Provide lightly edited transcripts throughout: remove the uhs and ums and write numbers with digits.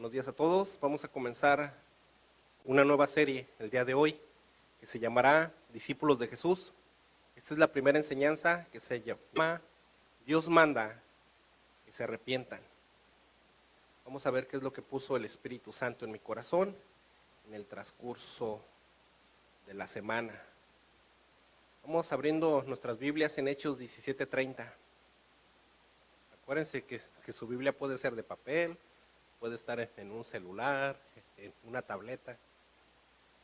Buenos días a todos. Vamos a comenzar una nueva serie el día de hoy que se llamará Discípulos de Jesús. Esta es la primera enseñanza que se llama Dios manda que se arrepientan. Vamos a ver qué es lo que puso el Espíritu Santo en mi corazón en el transcurso de la semana. Vamos abriendo nuestras Biblias en Hechos 17:30. Acuérdense que su Biblia puede ser de papel, puede estar en un celular, en una tableta.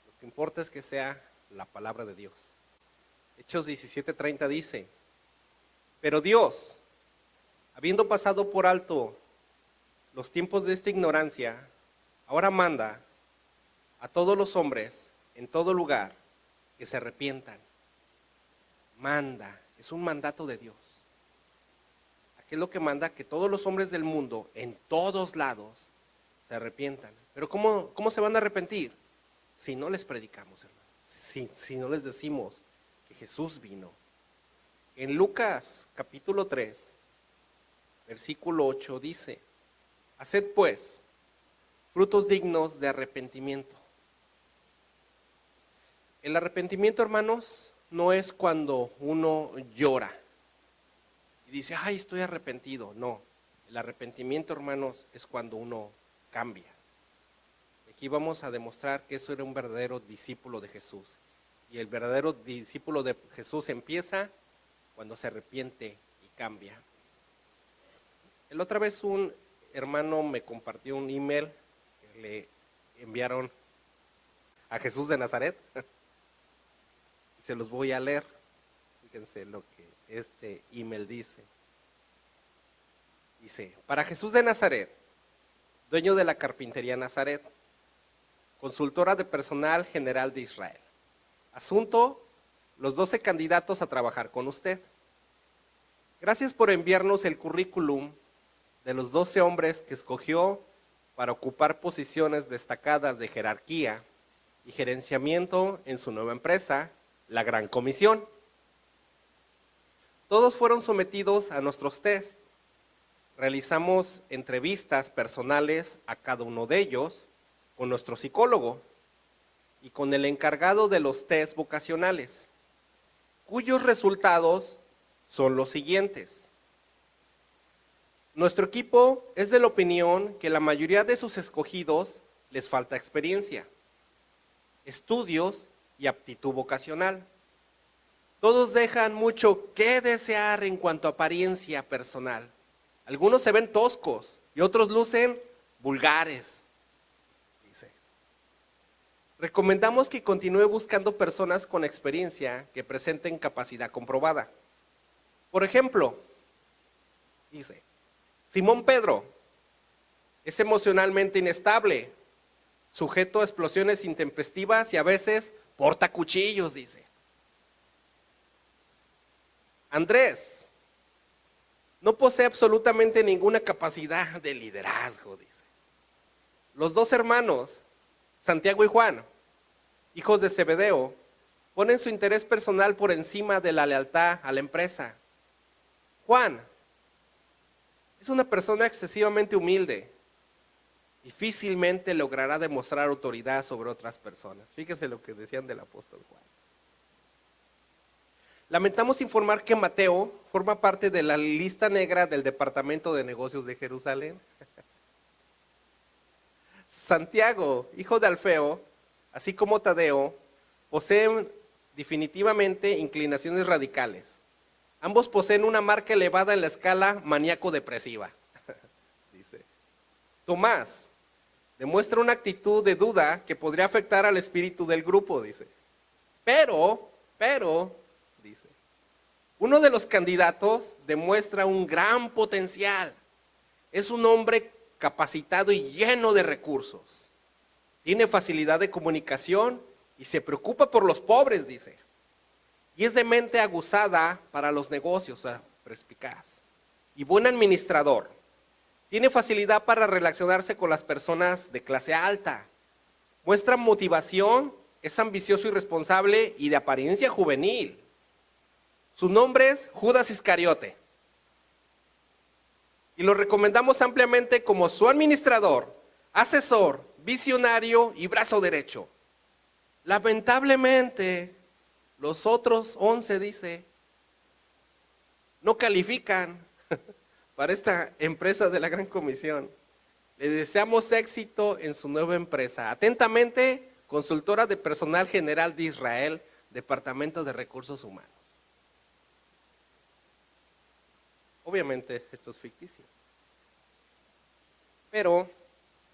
Lo que importa es que sea la palabra de Dios. Hechos 17:30 dice: pero Dios, habiendo pasado por alto los tiempos de esta ignorancia, ahora manda a todos los hombres en todo lugar que se arrepientan. Manda, es un mandato de Dios. ¿Qué es lo que manda? Que todos los hombres del mundo, en todos lados, se arrepientan. Pero ¿cómo se van a arrepentir? Si no les predicamos, hermano. Si no les decimos que Jesús vino. En Lucas capítulo 3, versículo 8 dice: haced pues frutos dignos de arrepentimiento. El arrepentimiento, hermanos, no es cuando uno llora y dice, ay, estoy arrepentido. No, el arrepentimiento, hermanos, es cuando uno cambia. Aquí vamos a demostrar que eso era un verdadero discípulo de Jesús. Y el verdadero discípulo de Jesús empieza cuando se arrepiente y cambia. La otra vez un hermano me compartió un email que le enviaron a Jesús de Nazaret. Y se los voy a leer. Fíjense lo que este email dice. Dice: para Jesús de Nazaret, dueño de la carpintería Nazaret, consultora de personal general de Israel. Asunto: los 12 candidatos a trabajar con usted. Gracias por enviarnos el currículum de los 12 hombres que escogió para ocupar posiciones destacadas de jerarquía y gerenciamiento en su nueva empresa, la Gran Comisión. Todos fueron sometidos a nuestros test. Realizamos entrevistas personales a cada uno de ellos con nuestro psicólogo y con el encargado de los test vocacionales, cuyos resultados son los siguientes. Nuestro equipo es de la opinión que la mayoría de sus escogidos les falta experiencia, estudios y aptitud vocacional. Todos dejan mucho que desear en cuanto a apariencia personal. Algunos se ven toscos y otros lucen vulgares. Dice: recomendamos que continúe buscando personas con experiencia que presenten capacidad comprobada. Por ejemplo, dice, Simón Pedro es emocionalmente inestable, sujeto a explosiones intempestivas y a veces porta cuchillos, dice. Andrés no posee absolutamente ninguna capacidad de liderazgo, dice. Los 2 hermanos, Santiago y Juan, hijos de Zebedeo, ponen su interés personal por encima de la lealtad a la empresa. Juan es una persona excesivamente humilde. Difícilmente logrará demostrar autoridad sobre otras personas. Fíjese lo que decían del apóstol Juan. Lamentamos informar que Mateo forma parte de la lista negra del Departamento de Negocios de Jerusalén. Santiago, hijo de Alfeo, así como Tadeo, poseen definitivamente inclinaciones radicales. Ambos poseen una marca elevada en la escala maníaco-depresiva. Dice. Tomás demuestra una actitud de duda que podría afectar al espíritu del grupo, dice. Pero, dice, uno de los candidatos demuestra un gran potencial. Es un hombre capacitado y lleno de recursos. Tiene facilidad de comunicación y se preocupa por los pobres, dice. Y es de mente aguzada para los negocios, o sea, perspicaz. Y buen administrador. Tiene facilidad para relacionarse con las personas de clase alta. Muestra motivación, es ambicioso y responsable y de apariencia juvenil. Su nombre es Judas Iscariote. Y lo recomendamos ampliamente como su administrador, asesor, visionario y brazo derecho. Lamentablemente, los otros 11, dice, no califican para esta empresa de la Gran Comisión. Le deseamos éxito en su nueva empresa. Atentamente, consultora de personal general de Israel, Departamento de Recursos Humanos. Obviamente, esto es ficticio. Pero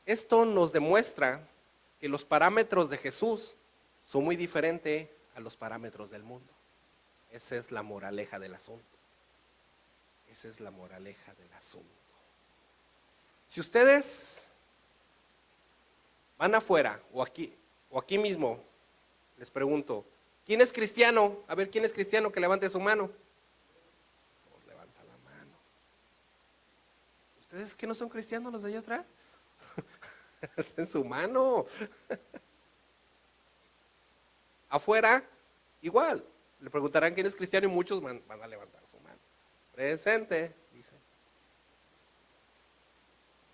esto nos demuestra que los parámetros de Jesús son muy diferentes a los parámetros del mundo. Esa es la moraleja del asunto. Esa es la moraleja del asunto. Si ustedes van afuera o aquí mismo, les pregunto, ¿quién es cristiano? A ver, ¿quién es cristiano? Que levante su mano. No levanta la mano. ¿Ustedes que no son cristianos los de allá atrás? En su mano. Afuera, igual. Le preguntarán quién es cristiano y muchos van a levantar su mano. Presente, dice.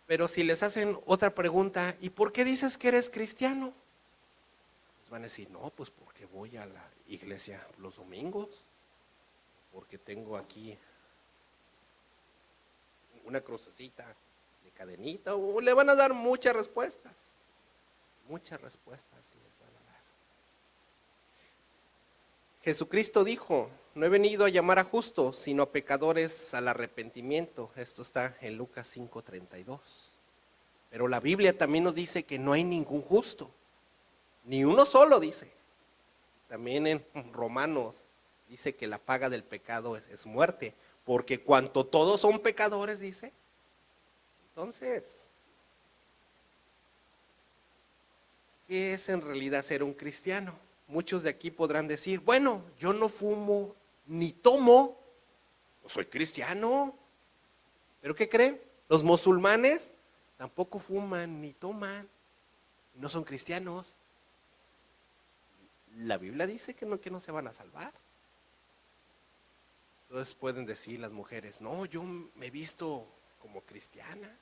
Pero si les hacen otra pregunta, ¿y por qué dices que eres cristiano? Les van a decir, no, pues porque voy a la iglesia los domingos, porque tengo aquí una crucecita de cadenita, o le van a dar muchas respuestas. Muchas respuestas les van a dar. Jesucristo dijo, no he venido a llamar a justos, sino a pecadores al arrepentimiento. Esto está en Lucas 5:32. Pero la Biblia también nos dice que no hay ningún justo, ni uno solo, dice. También en Romanos dice que la paga del pecado es muerte, porque cuanto todos son pecadores, dice. Entonces, ¿qué es en realidad ser un cristiano? Muchos de aquí podrán decir, bueno, yo no fumo ni tomo, no soy cristiano. ¿Pero qué creen? Los musulmanes tampoco fuman ni toman, no son cristianos. La Biblia dice que no se van a salvar. Entonces pueden decir las mujeres, no, yo me he visto como cristiana.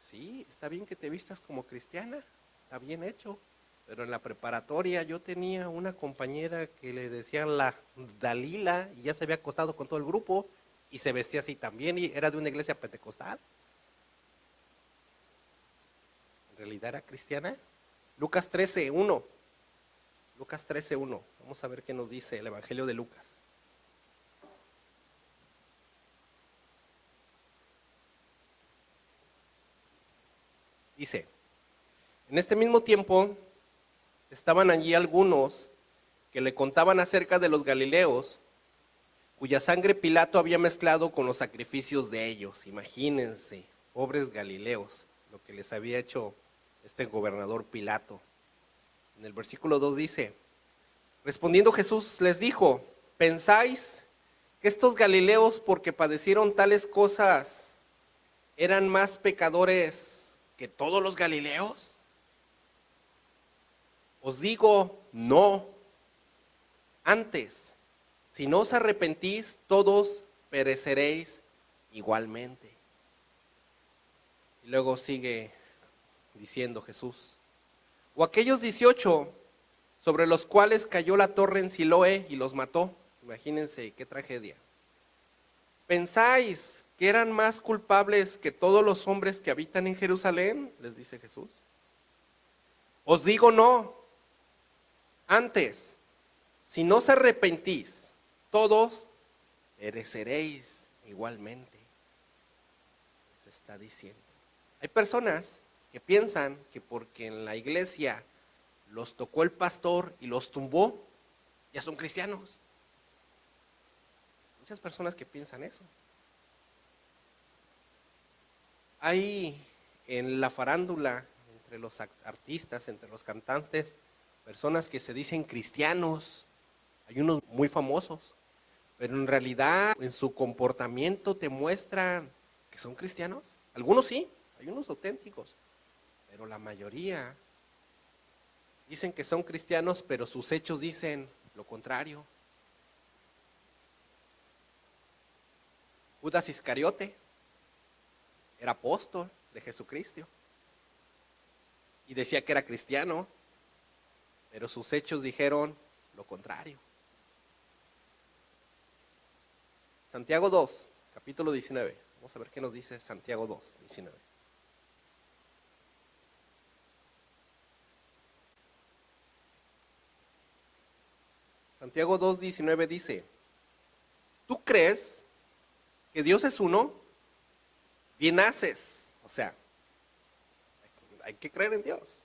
Sí, está bien que te vistas como cristiana, está bien hecho. Pero en la preparatoria yo tenía una compañera que le decían la Dalila y ya se había acostado con todo el grupo y se vestía así también y era de una iglesia pentecostal. ¿En realidad era cristiana? Lucas 13:1. Lucas 13:1. Vamos a ver qué nos dice el Evangelio de Lucas. Dice, en este mismo tiempo estaban allí algunos que le contaban acerca de los galileos, cuya sangre Pilato había mezclado con los sacrificios de ellos. Imagínense, pobres galileos, lo que les había hecho este gobernador Pilato. En el versículo 2 dice, respondiendo Jesús les dijo, ¿pensáis que estos galileos, porque padecieron tales cosas, eran más pecadores que todos los galileos? Os digo, no. Antes, si no os arrepentís, todos pereceréis igualmente. Y luego sigue diciendo Jesús, o aquellos 18 sobre los cuales cayó la torre en Siloé y los mató. Imagínense qué tragedia. ¿Pensáis que eran más culpables que todos los hombres que habitan en Jerusalén? Les dice Jesús. Os digo no. Antes, si no os arrepentís, todos pereceréis igualmente. Se está diciendo. Hay personas que piensan que porque en la iglesia los tocó el pastor y los tumbó, ya son cristianos. Muchas personas que piensan eso. Hay en la farándula, entre los artistas, entre los cantantes, personas que se dicen cristianos, hay unos muy famosos, pero en realidad en su comportamiento te muestran que son cristianos. Algunos sí, hay unos auténticos, pero la mayoría dicen que son cristianos, pero sus hechos dicen lo contrario. Judas Iscariote era apóstol de Jesucristo, y decía que era cristiano, pero sus hechos dijeron lo contrario. Santiago 2, capítulo 19. Vamos a ver qué nos dice Santiago 2, 19. Santiago 2, 19 dice: ¿tú crees que Dios es uno? Bien haces. O sea, hay que creer en Dios.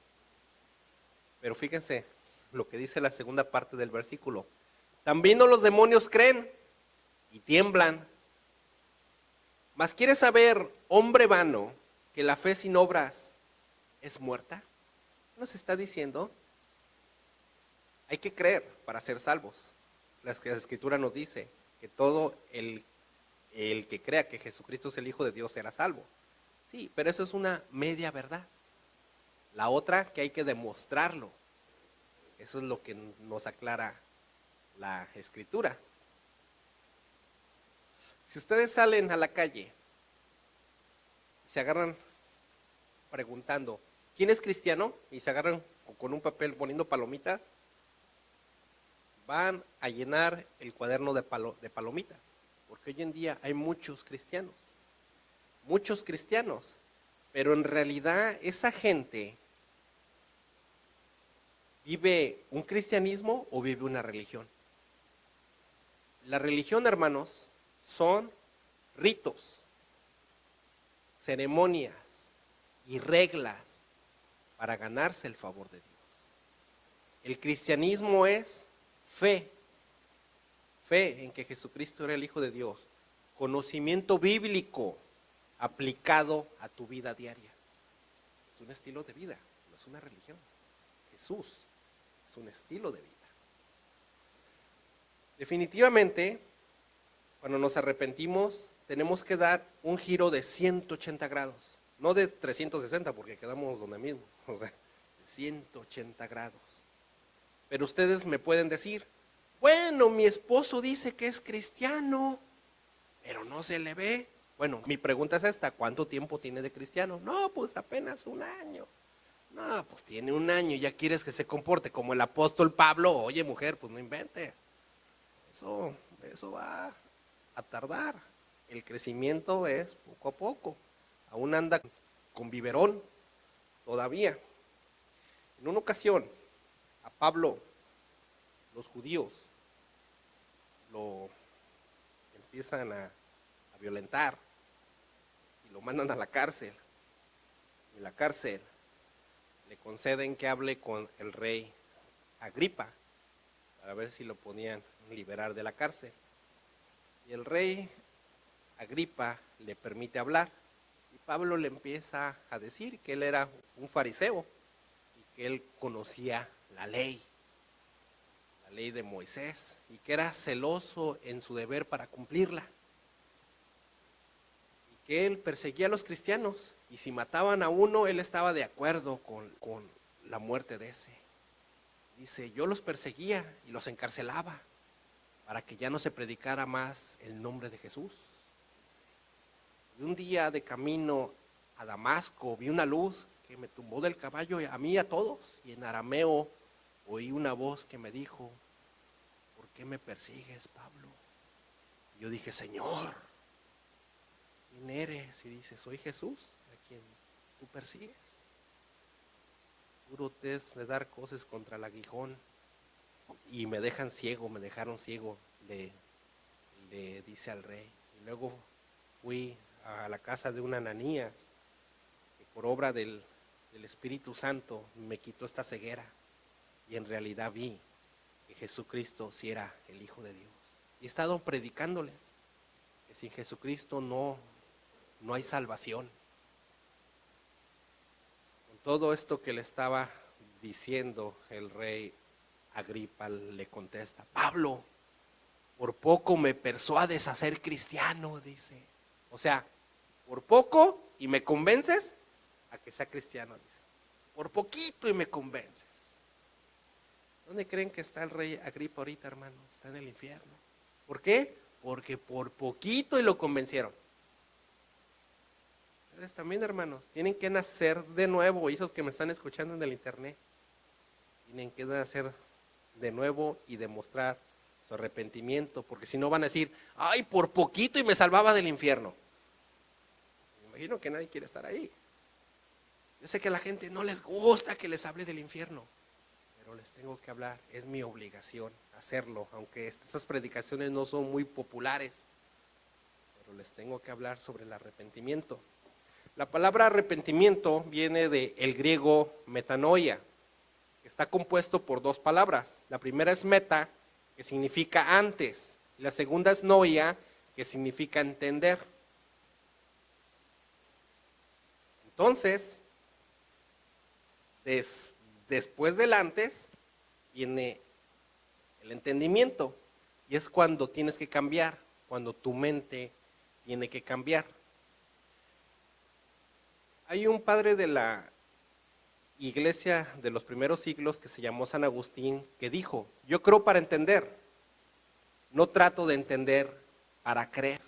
Pero fíjense lo que dice la segunda parte del versículo. También no los demonios creen y tiemblan. Mas ¿quieres saber, hombre vano, que la fe sin obras es muerta? Nos está diciendo, hay que creer para ser salvos. La Escritura nos dice que todo el que crea que Jesucristo es el Hijo de Dios será salvo. Sí, pero eso es una media verdad. La otra, que hay que demostrarlo. Eso es lo que nos aclara la Escritura. Si ustedes salen a la calle y se agarran preguntando, ¿quién es cristiano? Y se agarran con un papel poniendo palomitas, van a llenar el cuaderno de palomitas. Porque hoy en día hay muchos cristianos, pero en realidad esa gente ¿vive un cristianismo o vive una religión? La religión, hermanos, son ritos, ceremonias y reglas para ganarse el favor de Dios. El cristianismo es fe en que Jesucristo era el Hijo de Dios, conocimiento bíblico aplicado a tu vida diaria. Es un estilo de vida, no es una religión. Jesús es un estilo de vida. Definitivamente, cuando nos arrepentimos, tenemos que dar un giro de 180 grados, no de 360 porque quedamos donde mismo, o sea, de 180 grados. Pero ustedes me pueden decir, bueno, mi esposo dice que es cristiano, pero no se le ve. Bueno, mi pregunta es esta, ¿cuánto tiempo tiene de cristiano? No, pues apenas un año. No, pues tiene un año y ya quieres que se comporte como el apóstol Pablo. Oye, mujer, pues no inventes. Eso va a tardar. El crecimiento es poco a poco. Aún anda con biberón todavía. En una ocasión, a Pablo, los judíos lo empiezan a violentar y lo mandan a la cárcel. En la cárcel le conceden que hable con el rey Agripa para ver si lo podían liberar de la cárcel. Y el rey Agripa le permite hablar y Pablo le empieza a decir que él era un fariseo y que él conocía la ley de Moisés y que era celoso en su deber para cumplirla. Y que él perseguía a los cristianos y si mataban a uno, él estaba de acuerdo con la muerte de ese. Dice, yo los perseguía y los encarcelaba para que ya no se predicara más el nombre de Jesús. Y un día de camino a Damasco vi una luz que me tumbó del caballo a mí y a todos, y en arameo oí una voz que me dijo, ¿por qué me persigues, Pablo? Y yo dije, Señor, ¿quién eres? Y dice, soy Jesús, a quien tú persigues. Puro test de dar cosas contra el aguijón y me dejaron ciego, le dice al rey. Y luego fui a la casa de un Ananías que por obra del Espíritu Santo me quitó esta ceguera y en realidad vi que Jesucristo sí era el Hijo de Dios. Y he estado predicándoles que sin Jesucristo no hay salvación. Con todo esto que le estaba diciendo, el rey Agripa le contesta, Pablo, por poco me persuades a ser cristiano, dice. O sea, por poco y me convences a que sea cristiano, dice. Por poquito y me convences. ¿Dónde creen que está el rey Agripa ahorita, hermano? Está en el infierno. ¿Por qué? Porque por poquito y lo convencieron. Ustedes también, hermanos, tienen que nacer de nuevo. Y esos que me están escuchando en el internet, tienen que nacer de nuevo y demostrar su arrepentimiento, porque si no van a decir, ay, por poquito y me salvaba del infierno. Me imagino que nadie quiere estar ahí. Yo sé que a la gente no les gusta que les hable del infierno, pero les tengo que hablar, es mi obligación hacerlo, aunque estas predicaciones no son muy populares, pero les tengo que hablar sobre el arrepentimiento. La palabra arrepentimiento viene del griego metanoia, que está compuesto por dos palabras. La primera es meta, que significa antes, y la segunda es noia, que significa entender. Entonces, después del antes viene el entendimiento, y es cuando tienes que cambiar, cuando tu mente tiene que cambiar. Hay un padre de la iglesia de los primeros siglos que se llamó San Agustín, que dijo, yo creo para entender, no trato de entender para creer.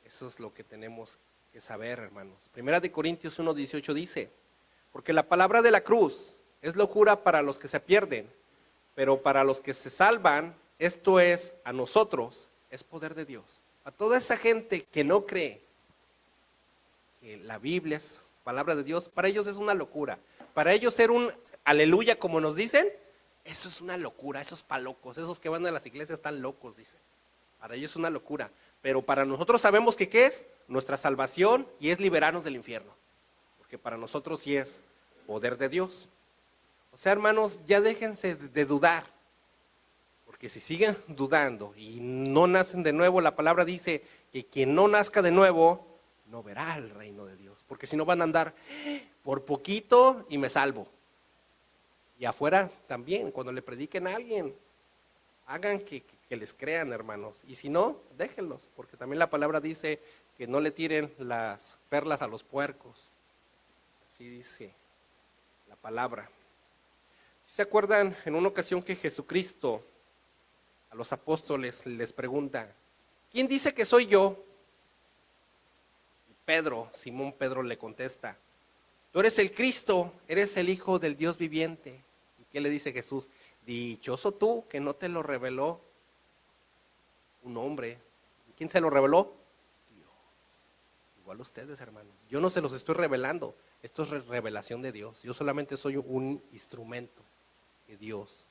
Eso es lo que tenemos que saber, hermanos. Primera de Corintios 1:18 dice, porque la palabra de la cruz es locura para los que se pierden, pero para los que se salvan, esto es, a nosotros, es poder de Dios. A toda esa gente que no cree que la Biblia es palabra de Dios, para ellos es una locura. Para ellos ser un aleluya, como nos dicen, eso es una locura, esos palocos, esos que van a las iglesias están locos, dicen. Para ellos es una locura. Pero para nosotros sabemos que ¿qué es? Nuestra salvación, y es liberarnos del infierno. Porque para nosotros sí es poder de Dios. O sea, hermanos, ya déjense de dudar. Porque si siguen dudando y no nacen de nuevo, la palabra dice que quien no nazca de nuevo, no verá el reino de Dios. Porque si no van a andar por poquito y me salvo. Y afuera también, cuando le prediquen a alguien, hagan que les crean, hermanos. Y si no, déjenlos. Porque también la palabra dice que no le tiren las perlas a los puercos. Así dice la palabra. ¿Se acuerdan en una ocasión que Jesucristo a los apóstoles les pregunta, ¿quién dice que soy yo? Y Pedro, Simón Pedro le contesta, tú eres el Cristo, eres el Hijo del Dios viviente. ¿Y qué le dice Jesús? Dichoso tú que no te lo reveló un hombre. ¿Quién se lo reveló? Dios. Igual ustedes, hermanos. Yo no se los estoy revelando. Esto es revelación de Dios. Yo solamente soy un instrumento que Dios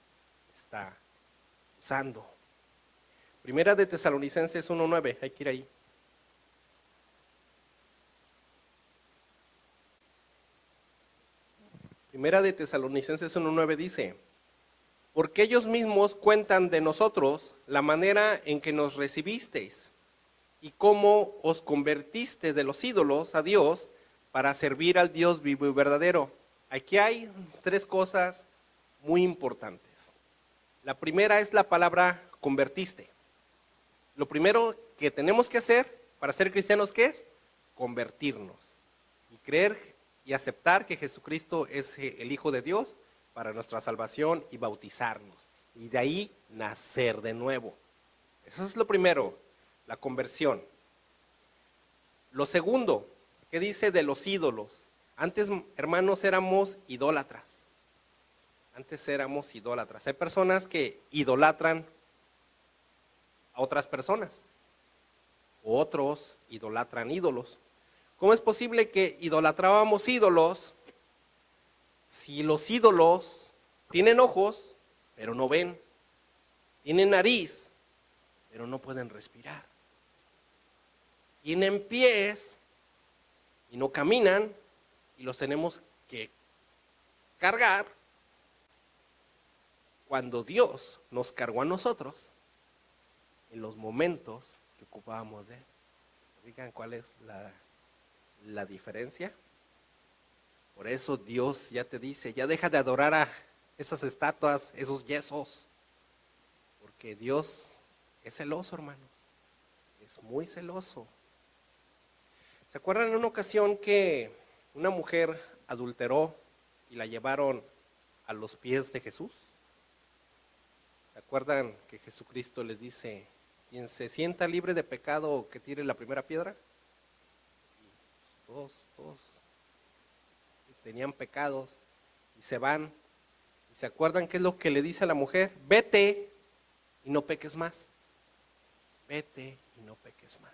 está usando. Primera de Tesalonicenses 1:9, hay que ir ahí. Primera de Tesalonicenses 1:9 dice, porque ellos mismos cuentan de nosotros la manera en que nos recibisteis y cómo os convertiste de los ídolos a Dios para servir al Dios vivo y verdadero. Aquí hay tres cosas muy importantes. La primera es la palabra convertiste. Lo primero que tenemos que hacer para ser cristianos, ¿qué es? Convertirnos y creer y aceptar que Jesucristo es el Hijo de Dios para nuestra salvación y bautizarnos. Y de ahí nacer de nuevo. Eso es lo primero, la conversión. Lo segundo, ¿qué dice de los ídolos? Antes, hermanos, éramos idólatras. Antes éramos idólatras. Hay personas que idolatran a otras personas. Otros idolatran ídolos. ¿Cómo es posible que idolatrábamos ídolos si los ídolos tienen ojos, pero no ven? Tienen nariz, pero no pueden respirar. Tienen pies y no caminan y los tenemos que cargar cuando Dios nos cargó a nosotros en los momentos que ocupábamos de Él. ¿Digan cuál es la diferencia? Por eso Dios ya te dice, ya deja de adorar a esas estatuas, esos yesos, porque Dios es celoso, hermanos, es muy celoso. ¿Se acuerdan en una ocasión que una mujer adulteró y la llevaron a los pies de Jesús? ¿Se acuerdan que Jesucristo les dice, quien se sienta libre de pecado, que tire la primera piedra? todos tenían pecados y se van. ¿Y se acuerdan qué es lo que le dice a la mujer? Vete y no peques más. Vete y no peques más.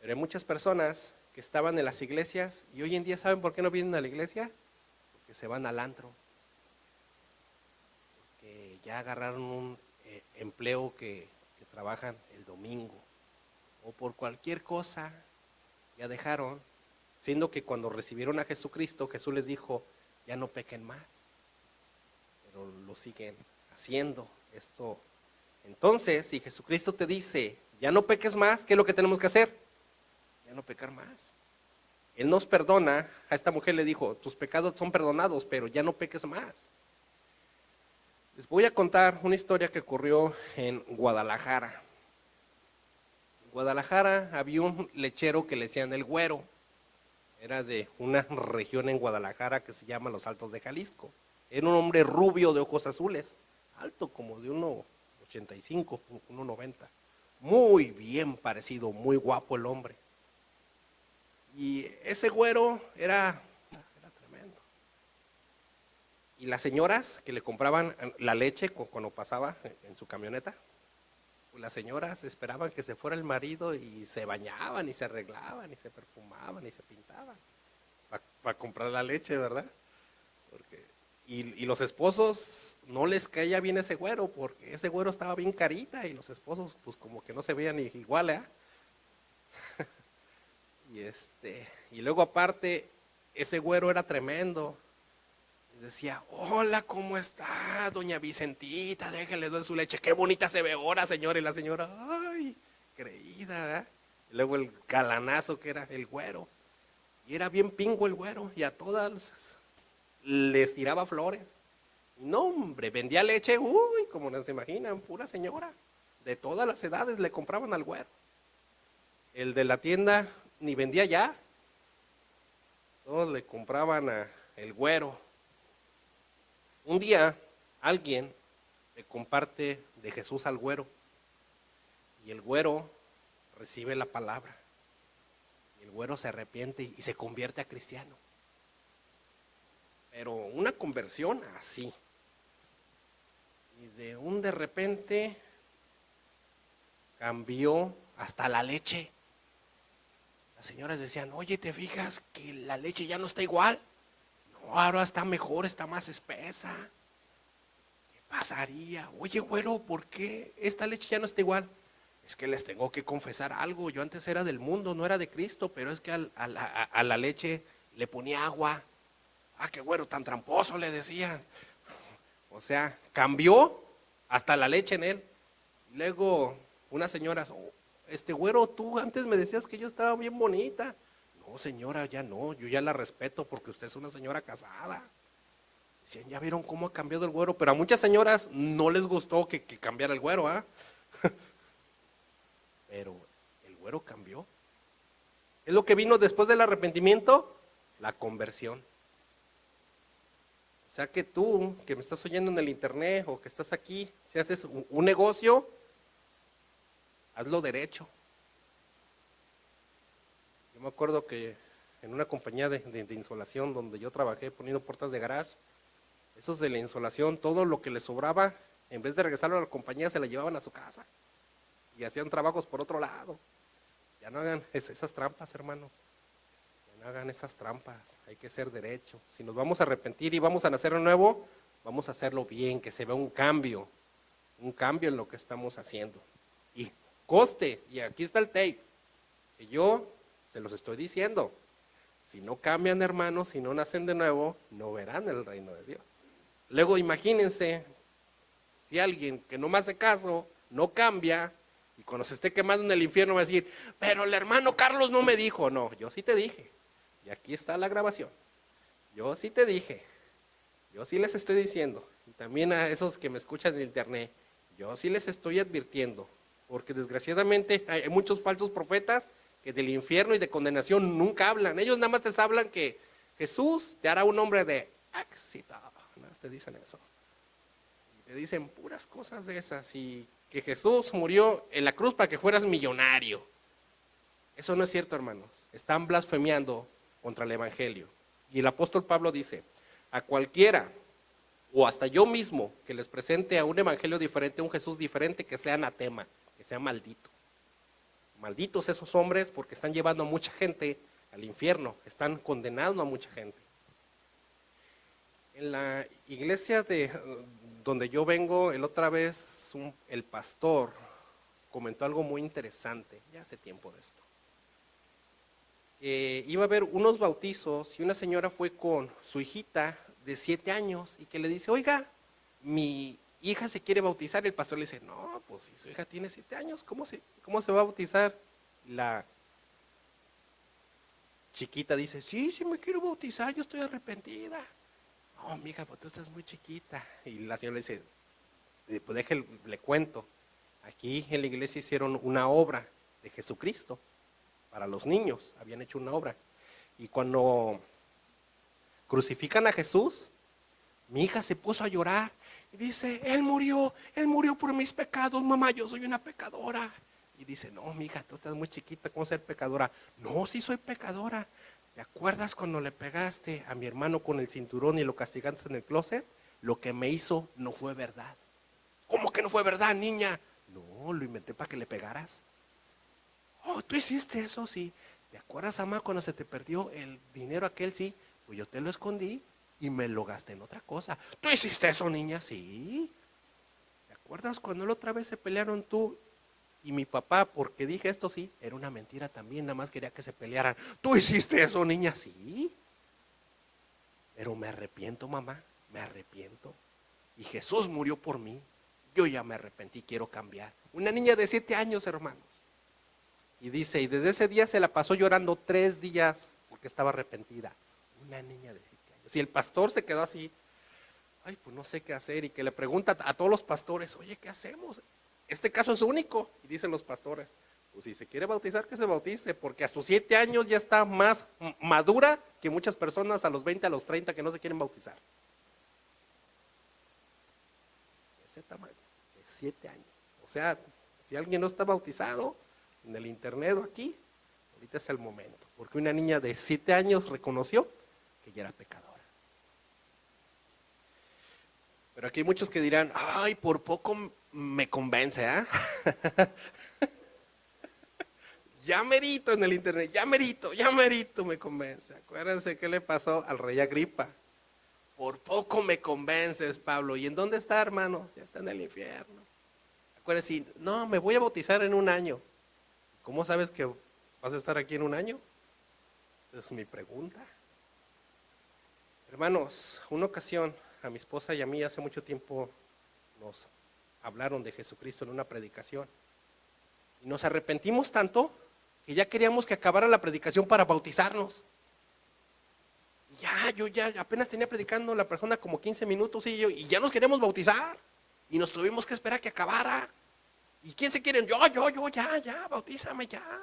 Pero hay muchas personas que estaban en las iglesias y hoy en día, ¿saben por qué no vienen a la iglesia? Porque se van al antro. Porque ya agarraron un empleo que trabajan el domingo. O por cualquier cosa ya dejaron. Siendo que cuando recibieron a Jesucristo, Jesús les dijo, ya no pequen más. Pero lo siguen haciendo esto. Entonces, si Jesucristo te dice, ya no peques más, ¿qué es lo que tenemos que hacer? Ya no pecar más. Él nos perdona. A esta mujer le dijo, tus pecados son perdonados, pero ya no peques más. Les voy a contar una historia que ocurrió en Guadalajara. En Guadalajara había un lechero que le decían el Güero. Era de una región en Guadalajara que se llama Los Altos de Jalisco. Era un hombre rubio de ojos azules, alto como de 1,85, 1,90. Muy bien parecido, muy guapo el hombre. Y ese güero era tremendo. Y las señoras que le compraban la leche cuando pasaba en su camioneta, pues las señoras esperaban que se fuera el marido y se bañaban y se arreglaban y se perfumaban y se pintaban para comprar la leche, ¿verdad? Y los esposos no les caía bien ese güero porque ese güero estaba bien carita y los esposos pues como que no se veían igual, ¿eh? Y luego aparte ese güero era tremendo. Decía, hola, ¿cómo está, doña Vicentita? Déjale doy su leche, qué bonita se ve ahora, señora. Y la señora, ay, creída, ¿eh? Y luego el galanazo que era el güero. Y era bien pingo el güero, y a todas les tiraba flores. Y no, hombre, vendía leche, uy, como no se imaginan, pura señora. De todas las edades le compraban al güero. El de la tienda ni vendía ya. Todos le compraban al güero. Un día alguien le comparte de Jesús al güero y el güero recibe la palabra y el güero se arrepiente y se convierte a cristiano. Pero una conversión así. Y de repente cambió hasta la leche. Las señoras decían, oye, ¿te fijas que la leche ya no está igual? Ahora está mejor, está más espesa. ¿Qué pasaría? Oye, güero, ¿por qué esta leche ya no está igual? Es que les tengo que confesar algo. Yo antes era del mundo, no era de Cristo, pero es que a la leche le ponía agua. Ah, qué güero, tan tramposo, le decían. O sea, cambió hasta la leche en él. Luego, una señora, güero, tú antes me decías que yo estaba bien bonita. No, señora, ya no, yo ya la respeto porque usted es una señora casada. Decían, ya vieron cómo ha cambiado el güero, pero a muchas señoras no les gustó que cambiara el güero, ¿ah? Pero el güero cambió. ¿Es lo que vino después del arrepentimiento? La conversión. O sea que tú, que me estás oyendo en el internet o que estás aquí, si haces un negocio, hazlo derecho. Yo me acuerdo que en una compañía de insolación donde yo trabajé poniendo puertas de garage, esos de la insolación, todo lo que les sobraba, en vez de regresarlo a la compañía, se la llevaban a su casa y hacían trabajos por otro lado. Ya no hagan esas trampas, hermanos. Ya no hagan esas trampas. Hay que ser derecho. Si nos vamos a arrepentir y vamos a nacer de nuevo, vamos a hacerlo bien, que se vea un cambio en lo que estamos haciendo. Y coste, y aquí está el tape, que yo se los estoy diciendo, si no cambian, hermanos, si no nacen de nuevo, no verán el reino de Dios. Luego imagínense, si alguien que no me hace caso, no cambia, y cuando se esté quemando en el infierno va a decir, pero el hermano Carlos no me dijo. No, yo sí te dije, y aquí está la grabación, yo sí te dije, yo sí les estoy diciendo, y también a esos que me escuchan en internet, yo sí les estoy advirtiendo, porque desgraciadamente hay muchos falsos profetas que del infierno y de condenación nunca hablan. Ellos nada más te hablan que Jesús te hará un hombre de éxito. Nada más te dicen eso. Y te dicen puras cosas de esas. Y que Jesús murió en la cruz para que fueras millonario. Eso no es cierto, hermanos. están blasfemiando contra el Evangelio. Y el apóstol Pablo dice, a cualquiera, o hasta yo mismo, que les presente a un evangelio diferente, a un Jesús diferente, que sea anatema, que sea maldito. Malditos esos hombres porque están llevando a mucha gente al infierno, están condenando a mucha gente. En la iglesia donde yo vengo, el otra vez el pastor comentó algo muy interesante, ya hace tiempo de esto. Iba a haber unos bautizos y una señora fue con su hijita de 7 años y que le dice, oiga, mi hija se quiere bautizar. El pastor le dice, no, pues si su hija tiene 7 años, ¿cómo se va a bautizar? La chiquita dice, sí me quiero bautizar, yo estoy arrepentida. No, mija, pues tú estás muy chiquita. Y la señora le dice, pues déjale, le cuento. Aquí en la iglesia hicieron una obra de Jesucristo para los niños, habían hecho una obra. Y cuando crucifican a Jesús, mi hija se puso a llorar y dice, Él murió por mis pecados, mamá, yo soy una pecadora. Y dice, no, mi hija, tú estás muy chiquita, ¿cómo ser pecadora? No, sí soy pecadora. ¿Te acuerdas cuando le pegaste a mi hermano con el cinturón y lo castigaste en el closet? Lo que me hizo no fue verdad. ¿Cómo que no fue verdad, niña? No, lo inventé para que le pegaras. Oh, ¿tú hiciste eso? Sí. ¿Te acuerdas, mamá, cuando se te perdió el dinero aquel? Sí. Pues yo te lo escondí y me lo gasté en otra cosa. ¿Tú hiciste eso, niña? Sí. ¿Te acuerdas cuando la otra vez se pelearon tú y mi papá? Porque dije esto, sí. Era una mentira también, nada más quería que se pelearan. ¿Tú hiciste eso, niña? Sí. Pero me arrepiento, mamá, me arrepiento. Y Jesús murió por mí. Yo ya me arrepentí, quiero cambiar. Una niña de 7 años, hermanos. Y dice, y desde ese día se la pasó llorando 3 días porque estaba arrepentida. Una niña de 7 años. Y el pastor se quedó así, ay, pues no sé qué hacer. Y que le pregunta a todos los pastores, oye, ¿qué hacemos? Este caso es único. Y dicen los pastores, pues si se quiere bautizar, que se bautice, porque a sus 7 años ya está más madura que muchas personas a los 20, a los 30 que no se quieren bautizar. Ese tamaño, de 7 años. O sea, si alguien no está bautizado, en el internet o aquí, ahorita es el momento, porque una niña de 7 años reconoció que ella era pecadora. Pero aquí hay muchos que dirán, ay, por poco me convence, ¿ah? Ya merito en el internet, ya merito me convence. Acuérdense qué le pasó al rey Agripa. Por poco me convences, Pablo. ¿Y en dónde está, hermanos? Ya está en el infierno. Acuérdense, no, me voy a bautizar en un año. ¿Cómo sabes que vas a estar aquí en un año? Esa es mi pregunta. Hermanos, una ocasión a mi esposa y a mí hace mucho tiempo nos hablaron de Jesucristo en una predicación. Y nos arrepentimos tanto que ya queríamos que acabara la predicación para bautizarnos. Yo apenas tenía predicando la persona como 15 minutos y ya nos queríamos bautizar. Y nos tuvimos que esperar que acabara. ¿Y quién se quieren? Yo, ya, bautízame ya.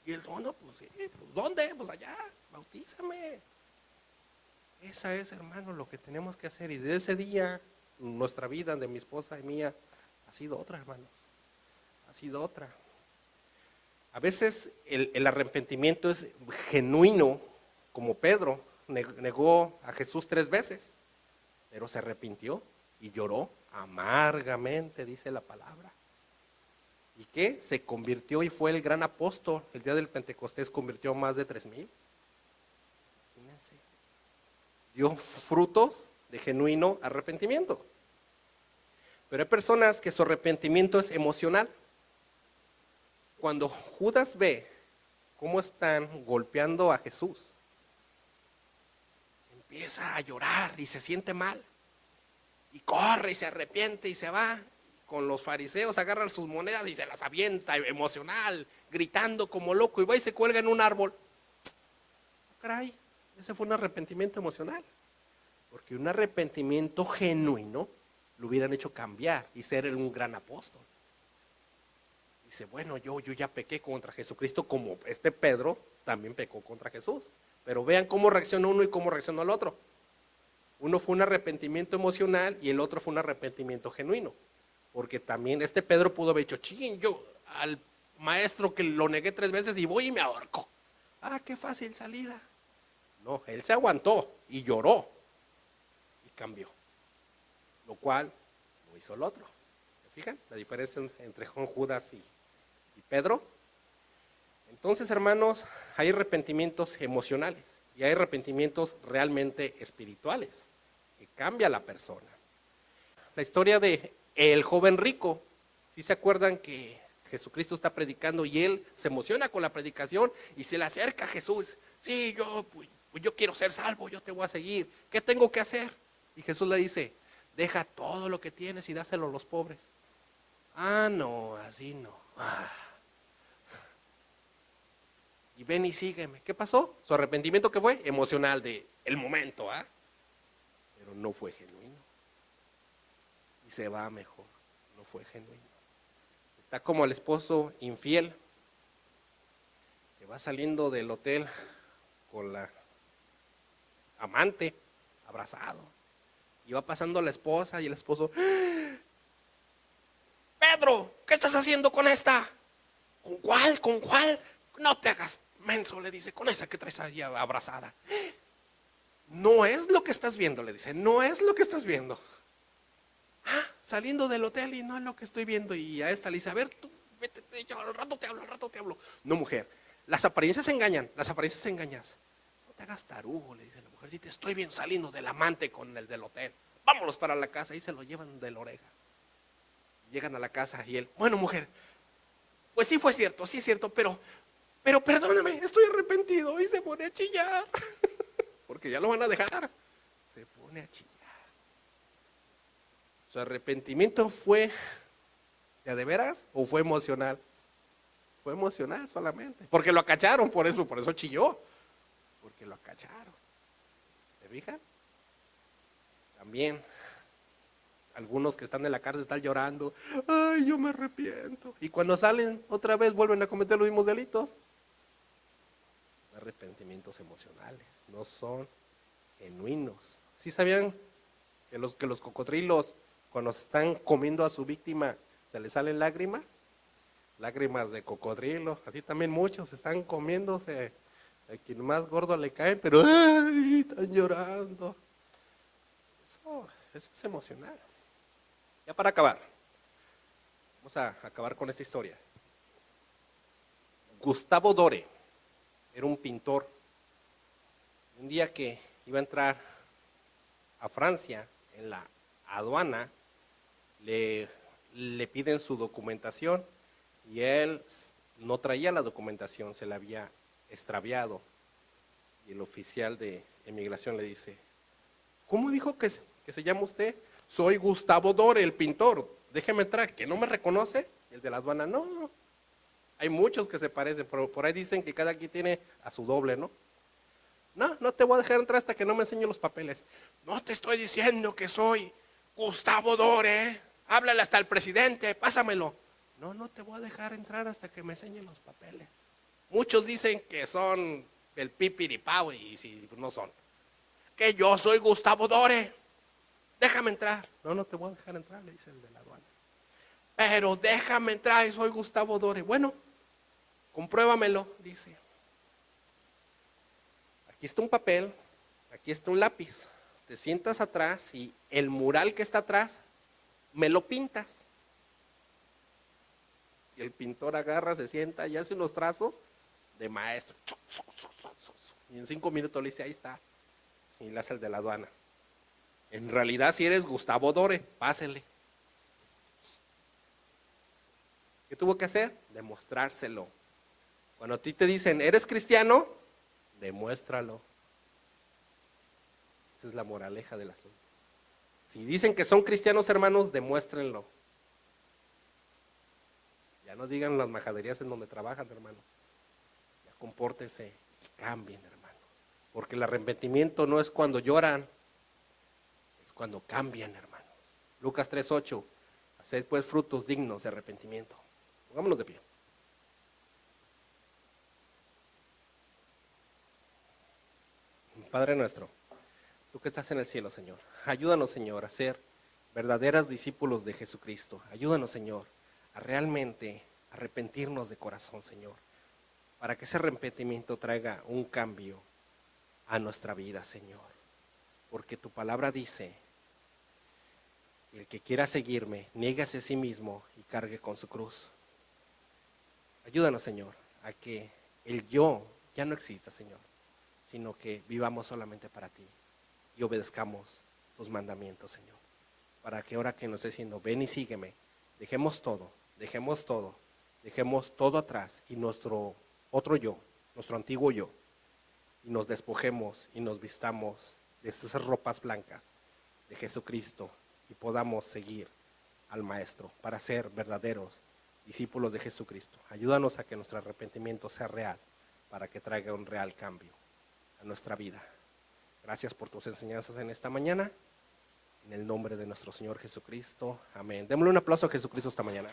Y el dono, pues sí, pues ¿dónde? Pues allá, bautízame. Esa es, hermano, lo que tenemos que hacer. Y desde ese día, nuestra vida de mi esposa y mía ha sido otra, hermanos. Ha sido otra. A veces el arrepentimiento es genuino, como Pedro negó a Jesús 3 veces, pero se arrepintió y lloró amargamente, dice la palabra. ¿Y qué? Se convirtió y fue el gran apóstol. El día del Pentecostés convirtió a más de 3,000. Imagínense. Dio frutos de genuino arrepentimiento. Pero hay personas que su arrepentimiento es emocional. Cuando Judas ve cómo están golpeando a Jesús, empieza a llorar y se siente mal. Y corre y se arrepiente y se va. Con los fariseos agarran sus monedas y se las avienta, emocional, gritando como loco, y va y se cuelga en un árbol. Caray, ese fue un arrepentimiento emocional. Porque un arrepentimiento genuino lo hubieran hecho cambiar y ser un gran apóstol. Dice, bueno, yo ya pequé contra Jesucristo, como este Pedro también pecó contra Jesús. Pero vean cómo reaccionó uno y cómo reaccionó el otro. Uno fue un arrepentimiento emocional y el otro fue un arrepentimiento genuino. Porque también este Pedro pudo haber dicho, yo al maestro que lo negué 3 veces y voy y me ahorco. Ah, qué fácil salida. No, él se aguantó y lloró y cambió. Lo cual no hizo el otro. ¿Se fijan? La diferencia entre Judas y Pedro. Entonces, hermanos, hay arrepentimientos emocionales y hay arrepentimientos realmente espirituales que cambia a la persona. La historia de el joven rico, ¿sí se acuerdan que Jesucristo está predicando y él se emociona con la predicación y se le acerca a Jesús? Sí, yo quiero ser salvo, yo te voy a seguir. ¿Qué tengo que hacer? Y Jesús le dice, deja todo lo que tienes y dáselo a los pobres. Ah, no, así no. Y ven y sígueme. ¿Qué pasó? Su arrepentimiento, ¿qué fue? Emocional de el momento, pero no fue genuino. Y se va mejor, no fue genuino. Está como el esposo infiel que va saliendo del hotel con la amante abrazado y va pasando la esposa y el esposo, Pedro, ¿qué estás haciendo con esta? ¿Con cuál? ¿Con cuál? No te hagas menso, le dice, con esa que traes ahí abrazada. No es lo que estás viendo, le dice, no es lo que estás viendo. Saliendo del hotel y no es lo que estoy viendo. Y a esta le dice, a ver, tú, vete, al rato te hablo. No, mujer, las apariencias engañan, No te hagas tarugo, le dice la mujer, si te estoy viendo saliendo del amante con el del hotel. Vámonos para la casa, y se lo llevan de la oreja. Llegan a la casa y él, bueno, mujer, pues sí fue cierto, sí es cierto, pero perdóname, estoy arrepentido. Y se pone a chillar, porque ya lo van a dejar. Se pone a chillar. ¿Su arrepentimiento fue de veras o fue emocional? Fue emocional solamente, porque lo acacharon, por eso chilló, porque lo acacharon. ¿Se fijan? También algunos que están en la cárcel están llorando, ay, yo me arrepiento. Y cuando salen otra vez vuelven a cometer los mismos delitos. Arrepentimientos emocionales, no son genuinos. ¿Sí sabían que los cocodrilos, cuando están comiendo a su víctima, se les salen lágrimas? Lágrimas de cocodrilo. Así también muchos están comiéndose, a quien más gordo le caen, pero ¡ay! Están llorando. Eso es emocional. Ya para acabar, vamos a acabar con esta historia. Gustavo Dore era un pintor. Un día que iba a entrar a Francia, en la aduana, le piden su documentación y él no traía la documentación, se la había extraviado. Y el oficial de inmigración le dice, ¿cómo dijo que se llama usted? Soy Gustavo Dore, el pintor, déjeme entrar. ¿Que no me reconoce? El de la aduana, no. Hay muchos que se parecen, pero por ahí dicen que cada quien tiene a su doble, ¿no? No te voy a dejar entrar hasta que no me enseñe los papeles. No te estoy diciendo que soy Gustavo Dore, háblale hasta el presidente, pásamelo. No te voy a dejar entrar hasta que me enseñen los papeles. Muchos dicen que son el pipiripao y si no son. Que yo soy Gustavo Dore, déjame entrar. No te voy a dejar entrar, le dice el de la aduana. Pero déjame entrar y soy Gustavo Dore. Bueno, compruébamelo, dice. Aquí está un papel, aquí está un lápiz. Te sientas atrás y el mural que está atrás me lo pintas. Y el pintor agarra, se sienta y hace unos trazos de maestro. Y en 5 minutos le dice, ahí está. Y le hace el de la aduana. En realidad, si eres Gustavo Dore, pásele. ¿Qué tuvo que hacer? Demostrárselo. Cuando a ti te dicen, ¿eres cristiano? Demuéstralo. Esa es la moraleja del asunto. Si dicen que son cristianos, hermanos, demuéstrenlo. Ya no digan las majaderías en donde trabajan, hermanos. Ya compórtense y cambien, hermanos. Porque el arrepentimiento no es cuando lloran, es cuando cambian, hermanos. Lucas 3:8. Haced pues frutos dignos de arrepentimiento. Pongámonos de pie. Padre nuestro, tú que estás en el cielo, Señor, ayúdanos, Señor, a ser verdaderos discípulos de Jesucristo. Ayúdanos, Señor, a realmente arrepentirnos de corazón, Señor, para que ese arrepentimiento traiga un cambio a nuestra vida, Señor. Porque tu palabra dice, el que quiera seguirme, niégase a sí mismo y cargue con su cruz. Ayúdanos, Señor, a que el yo ya no exista, Señor, sino que vivamos solamente para ti y obedezcamos tus mandamientos, Señor. Para que ahora que nos esté diciendo, ven y sígueme, dejemos todo atrás y nuestro otro yo, nuestro antiguo yo, y nos despojemos y nos vistamos de esas ropas blancas de Jesucristo y podamos seguir al Maestro para ser verdaderos discípulos de Jesucristo. Ayúdanos a que nuestro arrepentimiento sea real, para que traiga un real cambio a nuestra vida. Gracias por tus enseñanzas en esta mañana. En el nombre de nuestro Señor Jesucristo. Amén. Démosle un aplauso a Jesucristo esta mañana.